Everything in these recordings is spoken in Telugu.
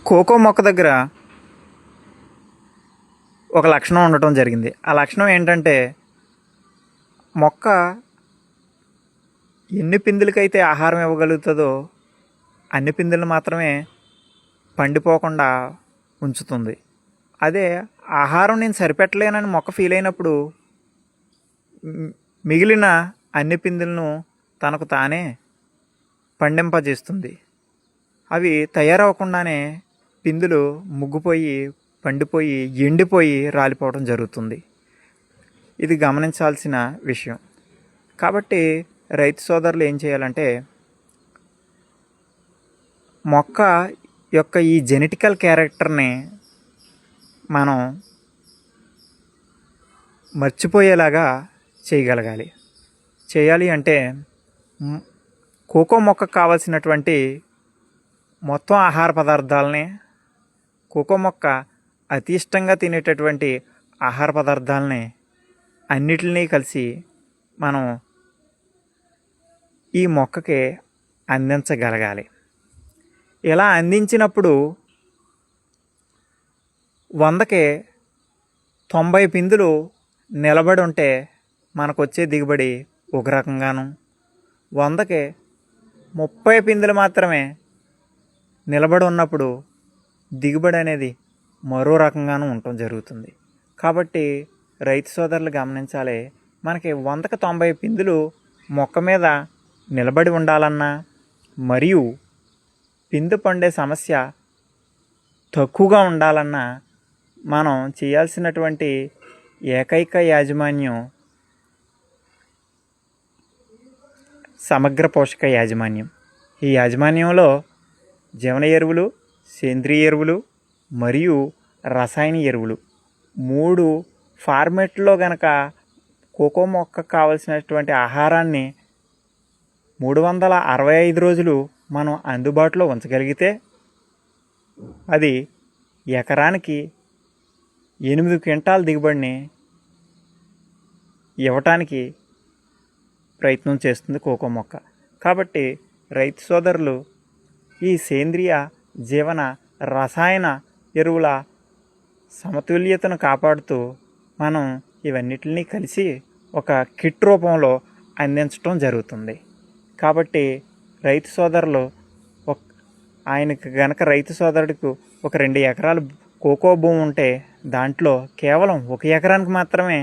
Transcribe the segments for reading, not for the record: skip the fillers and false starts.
కోకో మొక్క దగ్గర ఒక లక్షణం ఉండటం జరిగింది. ఆ లక్షణం ఏంటంటే, మొక్క ఎన్ని పిందులకైతే ఆహారం ఇవ్వగలుగుతుందో అన్ని పిందులు మాత్రమే పండిపోకుండా ఉంచుతుంది. అదే ఆహారం నేను సరిపెట్టలేనని మొక్క ఫీల్ అయినప్పుడు మిగిలిన అన్ని పిందులను తనకు తానే పండింపజేస్తుంది. అవి తయారవకుండానే పిందులు ముగ్గుపోయి, పండిపోయి, ఎండిపోయి రాలిపోవడం జరుగుతుంది. ఇది గమనించాల్సిన విషయం. కాబట్టి రైతు సోదరులు ఏం చేయాలంటే, మొక్క యొక్క ఈ జెనెటికల్ క్యారెక్టర్ని మనం మర్చిపోయేలాగా చేయాలి అంటే కోకో మొక్కకు కావాల్సినటువంటి మొత్తం ఆహార పదార్థాలని, కోకో మొక్క అతి ఇష్టంగా తినేటటువంటి ఆహార పదార్థాలని అన్నిటినీ కలిసి మనం ఈ మొక్కకి అందించగలగాలి. ఇలా అందించినప్పుడు 100కి 90 పిందులు నిలబడి ఉంటే మనకు వచ్చే దిగుబడి ఒక రకంగాను, 100కి 30 పిందులు మాత్రమే నిలబడి ఉన్నప్పుడు దిగుబడి అనేది మరో రకంగాను ఉండటం జరుగుతుంది. కాబట్టి రైతు సోదరులు గమనించాలి, మనకి 100కి 90 పిందులు మొక్క మీద నిలబడి ఉండాలన్నా, మరియు పిందు పండే సమస్య తక్కువగా ఉండాలన్నా మనం చేయాల్సినటువంటి ఏకైక యాజమాన్యం సమగ్ర పోషక యాజమాన్యం. ఈ యాజమాన్యంలో జీవన ఎరువులు, సేంద్రియ ఎరువులు మరియు రసాయన ఎరువులు 3 ఫార్మేట్లో గనక కోకో మొక్కకు కావలసినటువంటి ఆహారాన్ని 365 రోజులు మనం అందుబాటులో ఉంచగలిగితే అది ఎకరానికి 8 క్వింటాల్ దిగుబడిని ఇవ్వటానికి ప్రయత్నం చేస్తుంది కోకో మొక్క. కాబట్టి రైతు సోదరులు ఈ సేంద్రియ, జీవన, రసాయన ఎరువుల సమతుల్యతను కాపాడుతూ మనం ఇవన్నిటిని కలిసి ఒక కిట్ రూపంలో అందించడం జరుగుతుంది. కాబట్టి రైతు సోదరులు ఆయనకు గనక రైతు సోదరుడికి ఒక 2 ఎకరాలు కోకో భూమి ఉంటే దాంట్లో కేవలం 1 ఎకరానికి మాత్రమే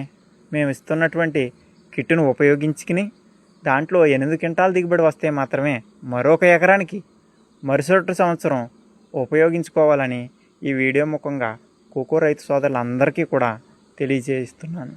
మేము ఇస్తున్నటువంటి కిట్టును ఉపయోగించుకుని దాంట్లో 8 క్వింటాల్ దిగుబడి వస్తే మాత్రమే మరొక ఎకరానికి మరుసటి సంవత్సరం ఉపయోగించుకోవాలని ఈ వీడియో ముఖంగా కోకో రైతు సోదరులందరికీ కూడా తెలియజేస్తున్నాను.